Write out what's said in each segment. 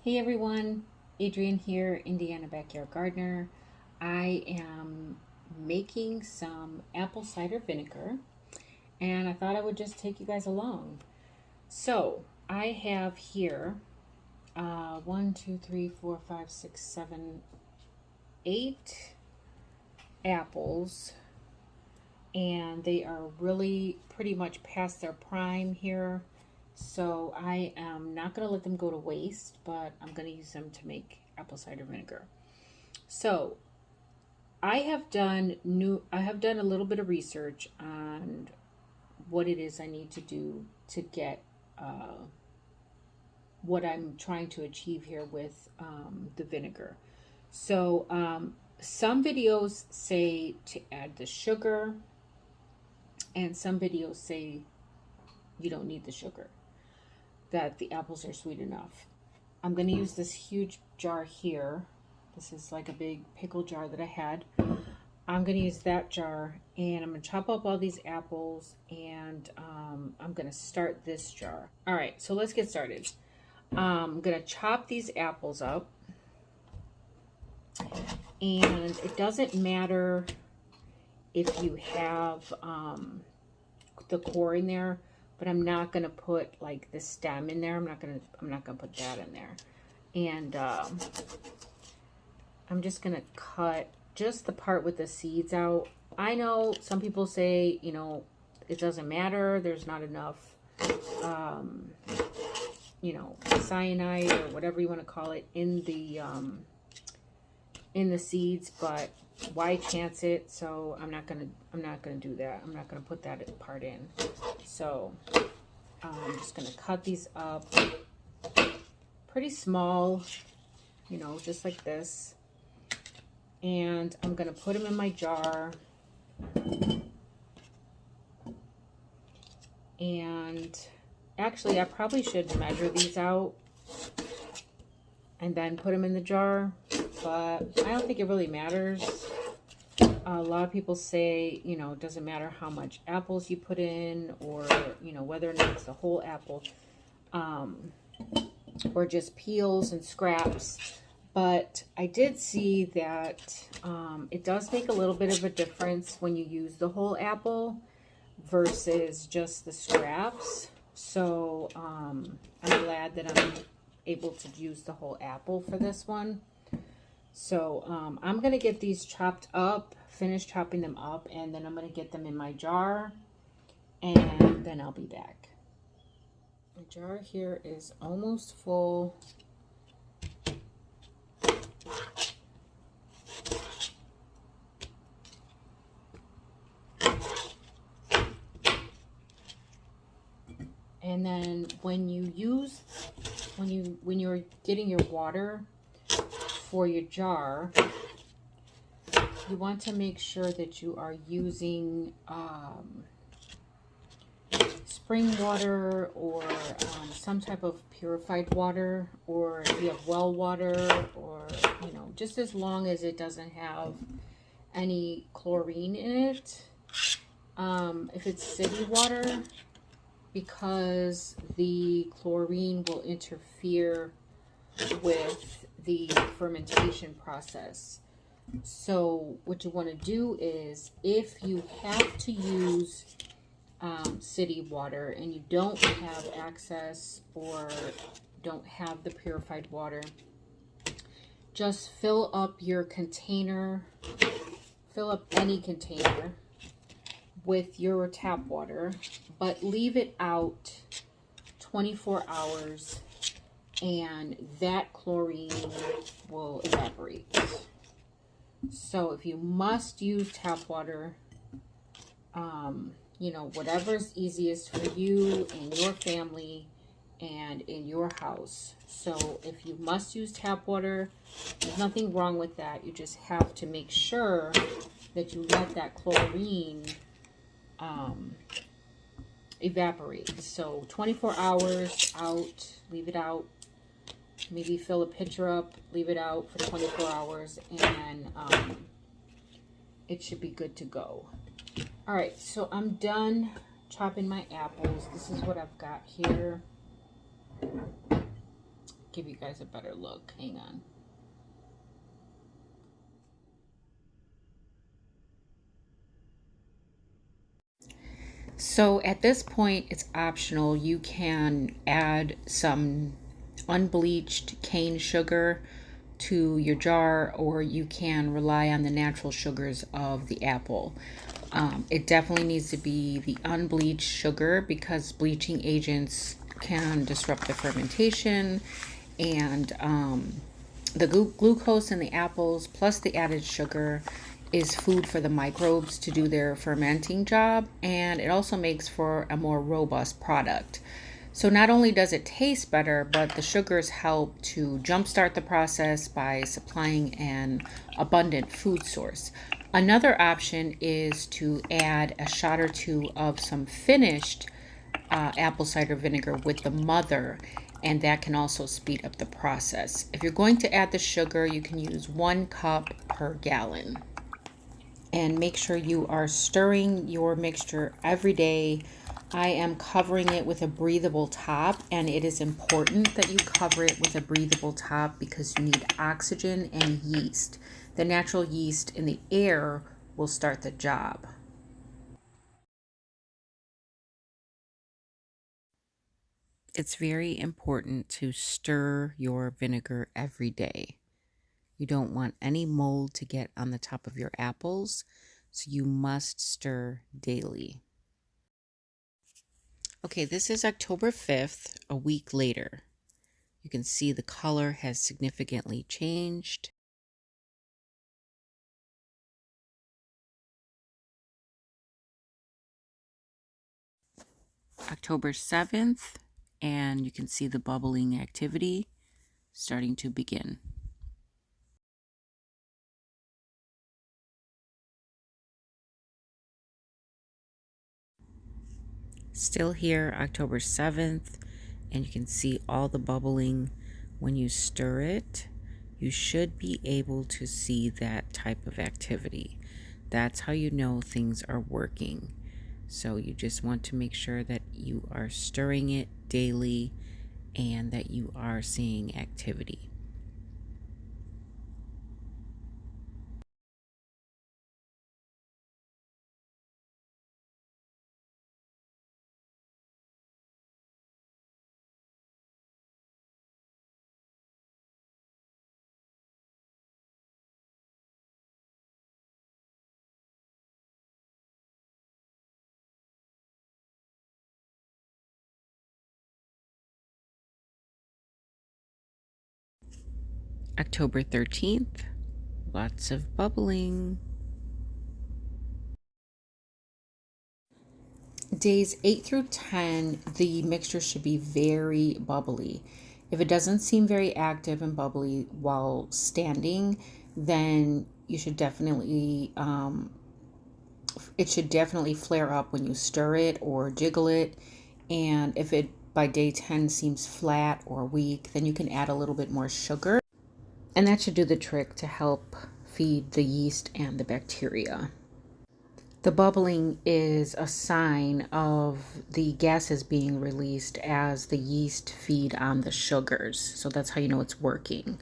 Hey everyone, Adrienne here, Indiana Backyard Gardener. I am making some apple cider vinegar and I thought I would just take you guys along. So I have here 1, 2, 3, 4, 5, 6, 7, 8 apples, and they are really pretty much past their prime here. So I am not going to let them go to waste, but I'm going to use them to make apple cider vinegar. So I have done a little bit of research on what it is I need to do to get what I'm trying to achieve here with the vinegar. So some videos say to add the sugar, and some videos say you don't need the sugar, that the apples are sweet enough. I'm going to use this huge jar here. This is like a big pickle jar that I had. I'm going to use that jar, and I'm going to chop up all these apples, and I'm going to start this jar. All right, so let's get started. I'm going to chop these apples up, and it doesn't matter if you have the core in there, but I'm not gonna put like the stem in there. I'm not gonna put that in there. And I'm just gonna cut just the part with the seeds out. I know some people say, you know, it doesn't matter, there's not enough you know, cyanide or whatever you want to call it in the seeds, but why chance it? So I'm not gonna do that. I'm not gonna put that part in. So I'm just gonna cut these up pretty small, you know, just like this, and I'm gonna put them in my jar. And actually I probably should measure these out and then put them in the jar, but I don't think it really matters. A lot of people say, you know, it doesn't matter how much apples you put in, or, you know, whether or not it's the whole apple, or just peels and scraps. But I did see that it does make a little bit of a difference when you use the whole apple versus just the scraps. So I'm glad that I'm able to use the whole apple for this one. So I'm going to get these chopped up, finish chopping them up, and then I'm going to get them in my jar, and then I'll be back. My jar here is almost full. And then when you're getting your water for your jar, you want to make sure that you are using spring water, or some type of purified water, or if you have well water, or, you know, just as long as it doesn't have any chlorine in it. If it's city water, because the chlorine will interfere with the fermentation process. So what you want to do is, if you have to use city water and you don't have access or don't have the purified water, just fill up your container, fill up any container with your tap water, but leave it out 24 hours and that chlorine will evaporate. So if you must use tap water, you know, whatever's easiest for you and your family and in your house. So if you must use tap water, there's nothing wrong with that. You just have to make sure that you let that chlorine evaporate. So 24 hours out, leave it out. Maybe fill a pitcher up, leave it out for 24 hours, and it should be good to go. All right, so I'm done chopping my apples. This is what I've got here. give you guys a better look. Hang on. So at this point, it's optional. You can add some unbleached cane sugar to your jar, or you can rely on the natural sugars of the apple. It definitely needs to be the unbleached sugar because bleaching agents can disrupt the fermentation, and the glucose in the apples plus the added sugar is food for the microbes to do their fermenting job, and it also makes for a more robust product. So not only does it taste better, but the sugars help to jumpstart the process by supplying an abundant food source. Another option is to add a shot or two of some finished apple cider vinegar with the mother, and that can also speed up the process. If you're going to add the sugar, you can use 1 cup per gallon. And make sure you are stirring your mixture every day. I am covering it with a breathable top, and it is important that you cover it with a breathable top because you need oxygen and yeast. The natural yeast in the air will start the job. It's very important to stir your vinegar every day. You don't want any mold to get on the top of your apples, so you must stir daily. Okay, this is October 5th, a week later. You can see the color has significantly changed. October 7th, and you can see the bubbling activity starting to begin. Still here, October 7th, and you can see all the bubbling. When you stir it, you should be able to see that type of activity. That's how you know things are working. So you just want to make sure that you are stirring it daily and that you are seeing activity. October 13th, lots of bubbling. Days 8 through 10, the mixture should be very bubbly. If it doesn't seem very active and bubbly while standing, then you should definitely, it should definitely flare up when you stir it or jiggle it. And if it by day 10 seems flat or weak, then you can add a little bit more sugar. And that should do the trick to help feed the yeast and the bacteria. The bubbling is a sign of the gases being released as the yeast feed on the sugars. So that's how you know it's working.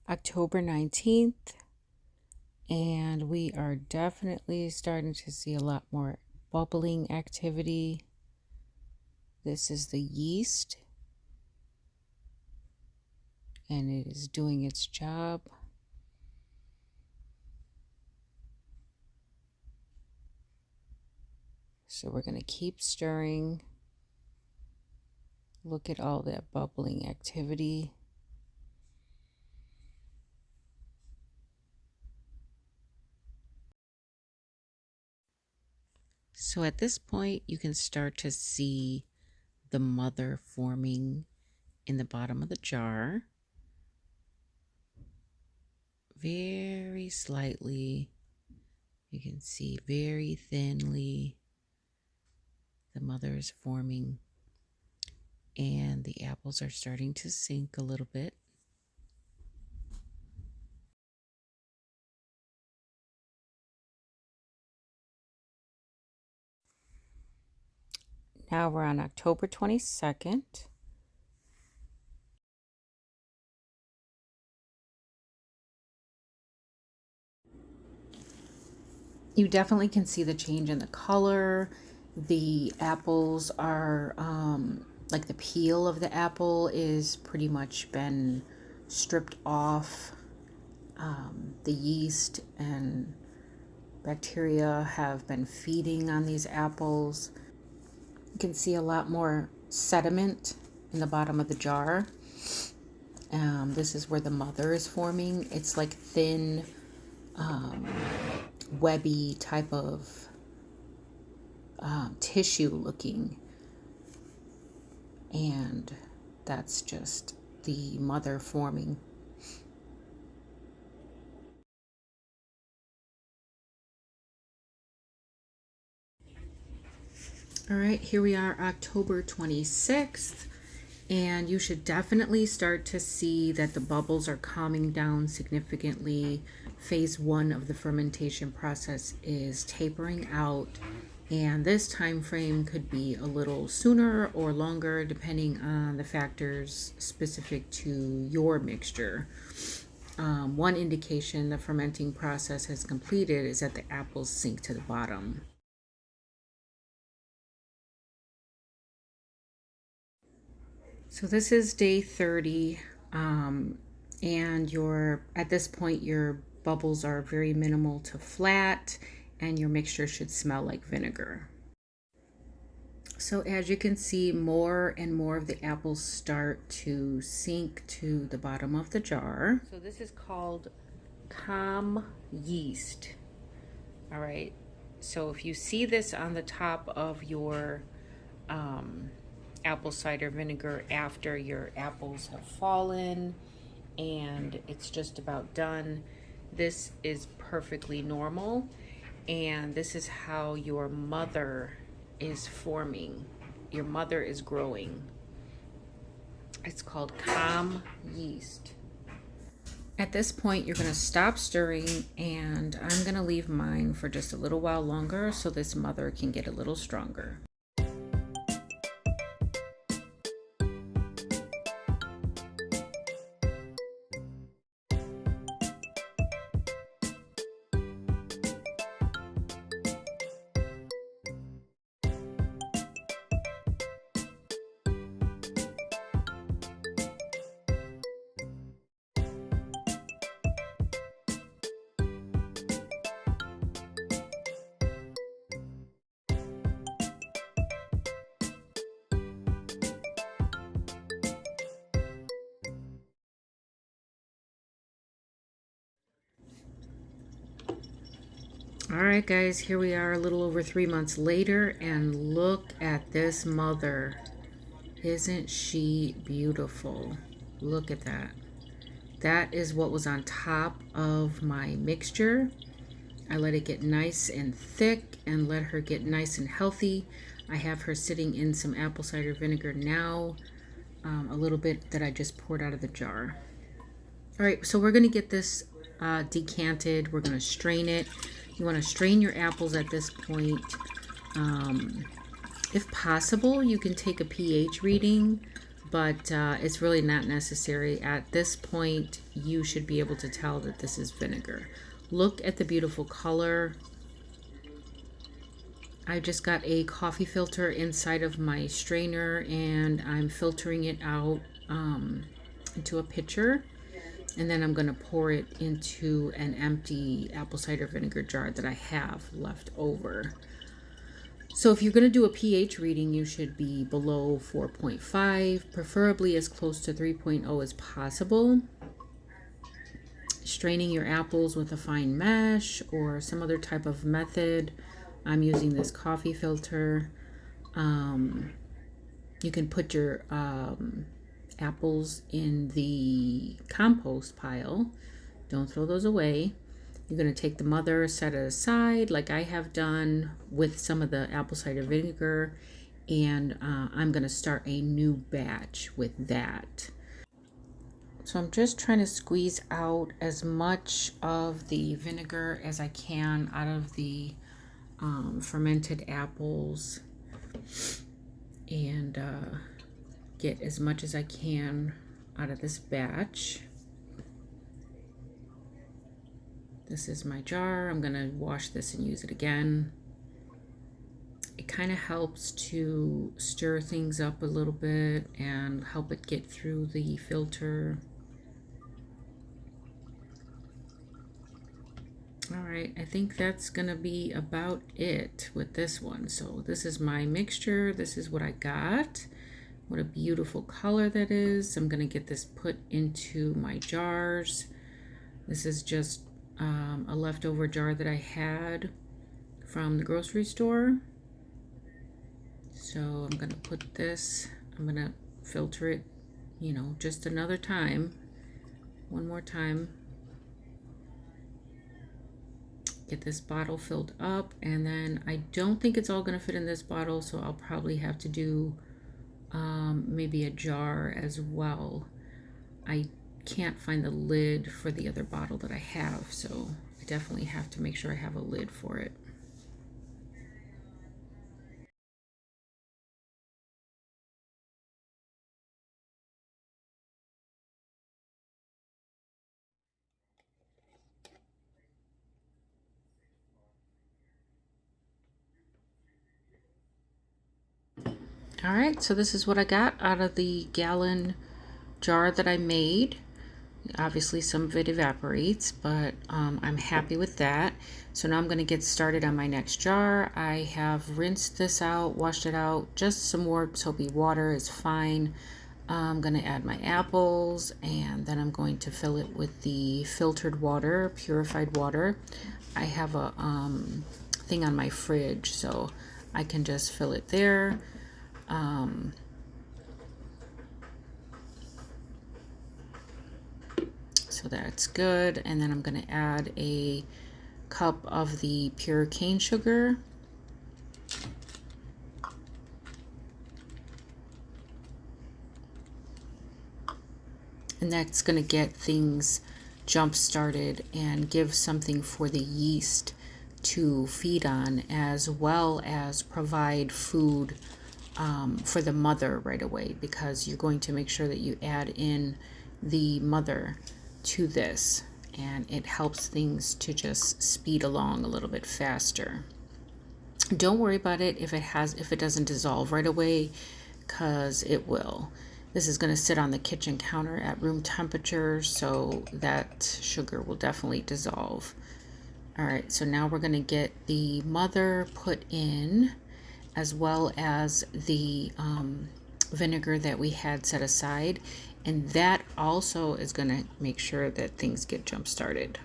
October 19th, and we are definitely starting to see a lot more bubbling activity. This is the yeast, and it is doing its job. So we're going to keep stirring. Look at all that bubbling activity. So at this point, you can start to see the mother forming in the bottom of the jar. Very slightly. You can see very thinly the mother is forming, and the apples are starting to sink a little bit. Now we're on October 22nd, You definitely can see the change in the color. The apples are, like the peel of the apple is pretty much been stripped off. The yeast and bacteria have been feeding on these apples. You can see a lot more sediment in the bottom of the jar. This is where the mother is forming. It's like thin, webby type of tissue looking, and that's just the mother forming. All right, here we are, October 26th, and you should definitely start to see that the bubbles are calming down significantly. Phase 1 of the fermentation process is tapering out, and this time frame could be a little sooner or longer depending on the factors specific to your mixture. One indication the fermenting process has completed is that the apples sink to the bottom. So this is day 30, and at this point your bubbles are very minimal to flat, and your mixture should smell like vinegar. So as you can see, more and more of the apples start to sink to the bottom of the jar. So this is called calm yeast. All right. So if you see this on the top of your apple cider vinegar after your apples have fallen and it's just about done, this is perfectly normal, and this is how your mother is forming. Your mother is growing. It's called calm yeast. At this point, you're going to stop stirring, and I'm going to leave mine for just a little while longer so this mother can get a little stronger. All right, guys, here we are a little over 3 months later, and look at this mother. Isn't she beautiful? Look at that. That is what was on top of my mixture. I let it get nice and thick and let her get nice and healthy. I have her sitting in some apple cider vinegar now, a little bit that I just poured out of the jar. All right, so we're gonna get this decanted. We're gonna strain it. You want to strain your apples at this point. If possible, you can take a pH reading, but it's really not necessary. At this point, you should be able to tell that this is vinegar. Look at the beautiful color. I just got a coffee filter inside of my strainer, and I'm filtering it out into a pitcher. And then I'm going to pour it into an empty apple cider vinegar jar that I have left over. So if you're going to do a pH reading, you should be below 4.5, preferably as close to 3.0 as possible. Straining your apples with a fine mesh or some other type of method. I'm using this coffee filter. You can put your apples in the compost pile. Don't throw those away. You're going to take the mother, set it aside like I have done with some of the apple cider vinegar, and I'm going to start a new batch with that. So I'm just trying to squeeze out as much of the vinegar as I can out of the fermented apples, and get as much as I can out of this batch. This is my jar. I'm gonna wash this and use it again. It kind of helps to stir things up a little bit and help it get through the filter. All right, I think that's gonna be about it with this one. So this is my mixture. This is what I got. What a beautiful color that is. I'm gonna get this put into my jars. This is just a leftover jar that I had from the grocery store. So I'm gonna put this, I'm gonna filter it, you know, just another time, one more time. Get this bottle filled up, and then I don't think it's all gonna fit in this bottle, so I'll probably have to do maybe a jar as well. I can't find the lid for the other bottle that I have, so I definitely have to make sure I have a lid for it. All right, so this is what I got out of the gallon jar that I made. Obviously some of it evaporates, but I'm happy with that. So now I'm going to get started on my next jar. I have rinsed this out, washed it out. Just some more soapy water is fine. I'm going to add my apples, and then I'm going to fill it with the filtered water, purified water. I have a thing on my fridge, so I can just fill it there. So that's good. And then I'm going to add a cup of the pure cane sugar. And that's going to get things jump started and give something for the yeast to feed on, as well as provide food for the mother right away, because you're going to make sure that you add in the mother to this, and it helps things to just speed along a little bit faster. Don't worry about it if it doesn't dissolve right away, because it will. This is going to sit on the kitchen counter at room temperature, so that sugar will definitely dissolve. All right, so now we're going to get the mother put in, as well as the vinegar that we had set aside, and that also is going to make sure that things get jump started.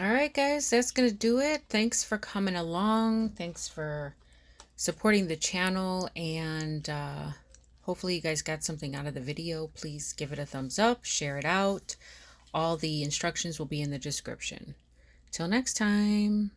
All right, guys, that's going to do it. Thanks for coming along. Thanks for supporting the channel, and hopefully you guys got something out of the video. Please give it a thumbs up, share it out. All the instructions will be in the description. Till next time.